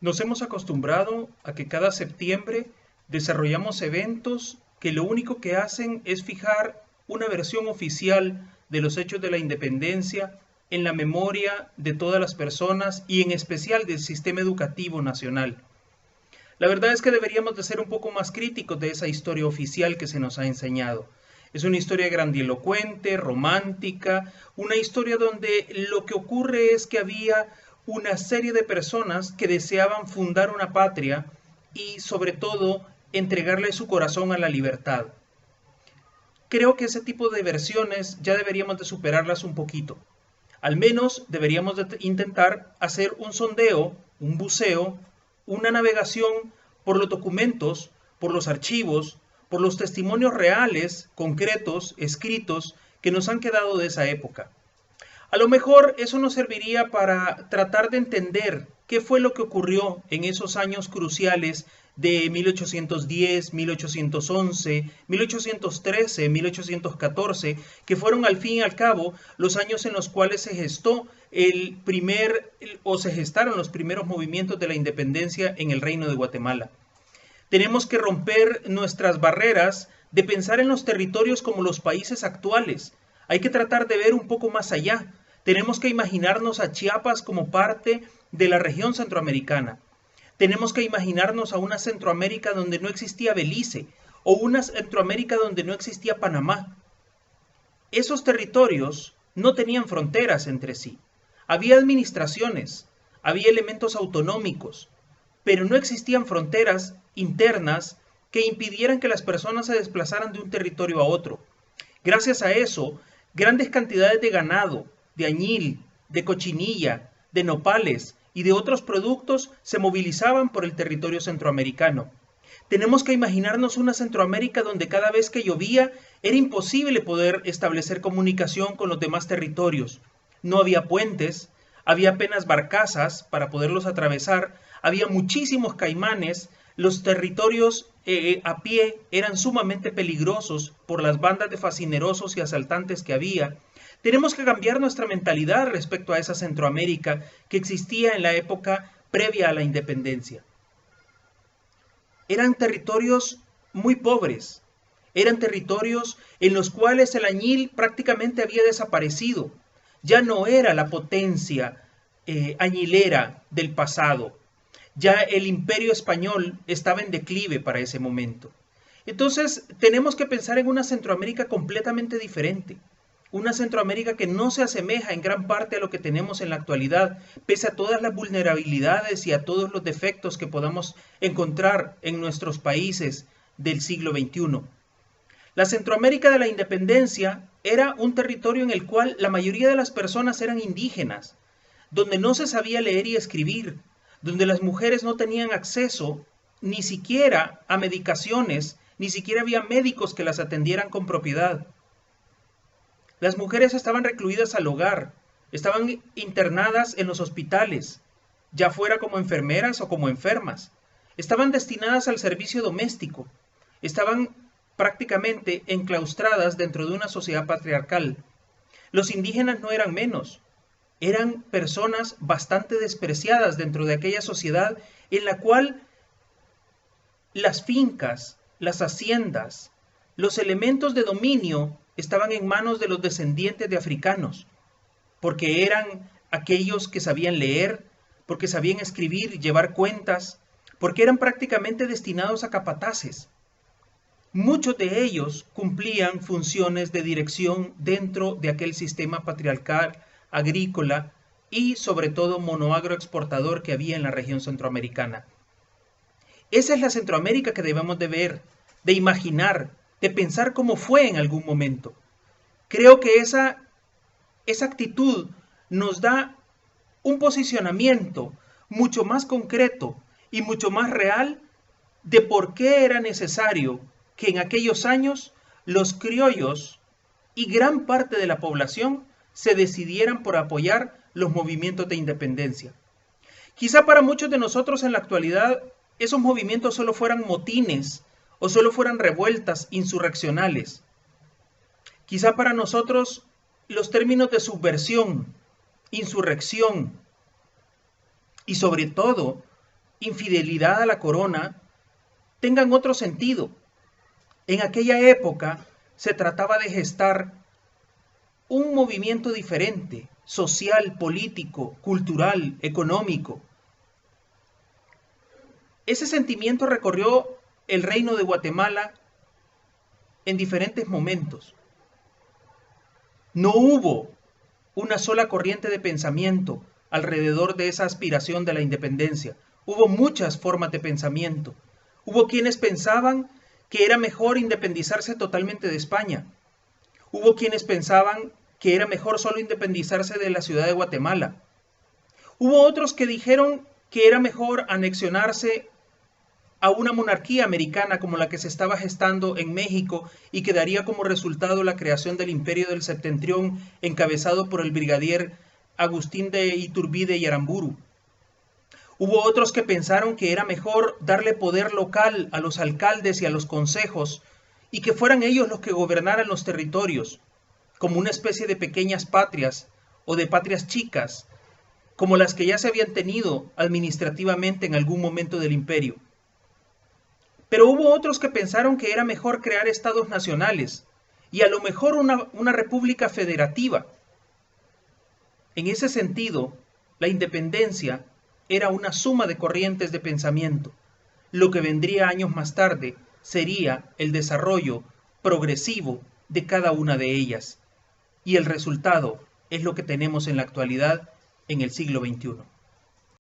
Nos hemos acostumbrado a que cada septiembre desarrollamos eventos que lo único que hacen es fijar una versión oficial de los hechos de la independencia en la memoria de todas las personas y en especial del sistema educativo nacional. La verdad es que deberíamos de ser un poco más críticos de esa historia oficial que se nos ha enseñado. Es una historia grandilocuente, romántica, una historia donde lo que ocurre es que había una serie de personas que deseaban fundar una patria y sobre todo entregarle su corazón a la libertad. Creo que ese tipo de versiones ya deberíamos de superarlas un poquito. Al menos deberíamos de intentar hacer un sondeo, un buceo, una navegación por los documentos, por los archivos, por los testimonios reales, concretos, escritos, que nos han quedado de esa época. A lo mejor eso nos serviría para tratar de entender qué fue lo que ocurrió en esos años cruciales de 1810, 1811, 1813, 1814, que fueron al fin y al cabo los años en los cuales se gestó se gestaron los primeros movimientos de la independencia en el Reino de Guatemala. Tenemos que romper nuestras barreras de pensar en los territorios como los países actuales. Hay que tratar de ver un poco más allá. Tenemos que imaginarnos a Chiapas como parte de la región centroamericana. Tenemos que imaginarnos a una Centroamérica donde no existía Belice o una Centroamérica donde no existía Panamá. Esos territorios no tenían fronteras entre sí. Había administraciones, había elementos autonómicos, pero no existían fronteras internas que impidieran que las personas se desplazaran de un territorio a otro. Gracias a eso, grandes cantidades de ganado, de añil, de cochinilla, de nopales y de otros productos se movilizaban por el territorio centroamericano. Tenemos que imaginarnos una Centroamérica donde cada vez que llovía era imposible poder establecer comunicación con los demás territorios. No había puentes, había apenas barcazas para poderlos atravesar, había muchísimos caimanes, los territorios a pie eran sumamente peligrosos por las bandas de fascinerosos y asaltantes que había. Tenemos que cambiar nuestra mentalidad respecto a esa Centroamérica que existía en la época previa a la independencia. Eran territorios muy pobres, eran territorios en los cuales el añil prácticamente había desaparecido. Ya no era la potencia añilera del pasado. Ya el imperio español estaba en declive para ese momento. Entonces tenemos que pensar en una Centroamérica completamente diferente. Una Centroamérica que no se asemeja en gran parte a lo que tenemos en la actualidad, pese a todas las vulnerabilidades y a todos los defectos que podamos encontrar en nuestros países del siglo XXI. La Centroamérica de la independencia era un territorio en el cual la mayoría de las personas eran indígenas, donde no se sabía leer y escribir, donde las mujeres no tenían acceso ni siquiera a medicaciones, ni siquiera había médicos que las atendieran con propiedad. Las mujeres estaban recluidas al hogar, estaban internadas en los hospitales, ya fuera como enfermeras o como enfermas. Estaban destinadas al servicio doméstico, estaban prácticamente enclaustradas dentro de una sociedad patriarcal. Los indígenas no eran menos, eran personas bastante despreciadas dentro de aquella sociedad en la cual las fincas, las haciendas, los elementos de dominio estaban en manos de los descendientes de africanos, porque eran aquellos que sabían leer, porque sabían escribir y llevar cuentas, porque eran prácticamente destinados a capataces. Muchos de ellos cumplían funciones de dirección dentro de aquel sistema patriarcal, agrícola y sobre todo monoagroexportador que había en la región centroamericana. Esa es la Centroamérica que debemos de ver, de imaginar, de pensar cómo fue en algún momento. Creo que esa actitud nos da un posicionamiento mucho más concreto y mucho más real de por qué era necesario que en aquellos años los criollos y gran parte de la población se decidieran por apoyar los movimientos de independencia. Quizá para muchos de nosotros en la actualidad esos movimientos solo fueran motines o solo fueran revueltas insurreccionales. Quizá para nosotros los términos de subversión, insurrección y sobre todo infidelidad a la corona tengan otro sentido. En aquella época se trataba de gestar un movimiento diferente, social, político, cultural, económico. Ese sentimiento recorrió el reino de Guatemala en diferentes momentos. No hubo una sola corriente de pensamiento alrededor de esa aspiración de la independencia. Hubo muchas formas de pensamiento. Hubo quienes pensaban que era mejor independizarse totalmente de España. Hubo quienes pensaban que era mejor solo independizarse de la ciudad de Guatemala. Hubo otros que dijeron que era mejor anexionarse a una monarquía americana como la que se estaba gestando en México y que daría como resultado la creación del Imperio del Septentrión encabezado por el brigadier Agustín de Iturbide y Aramburu. Hubo otros que pensaron que era mejor darle poder local a los alcaldes y a los consejos y que fueran ellos los que gobernaran los territorios, como una especie de pequeñas patrias o de patrias chicas, como las que ya se habían tenido administrativamente en algún momento del imperio. Pero hubo otros que pensaron que era mejor crear estados nacionales y a lo mejor una república federativa. En ese sentido, la independencia era una suma de corrientes de pensamiento. Lo que vendría años más tarde sería el desarrollo progresivo de cada una de ellas. Y el resultado es lo que tenemos en la actualidad en el siglo XXI.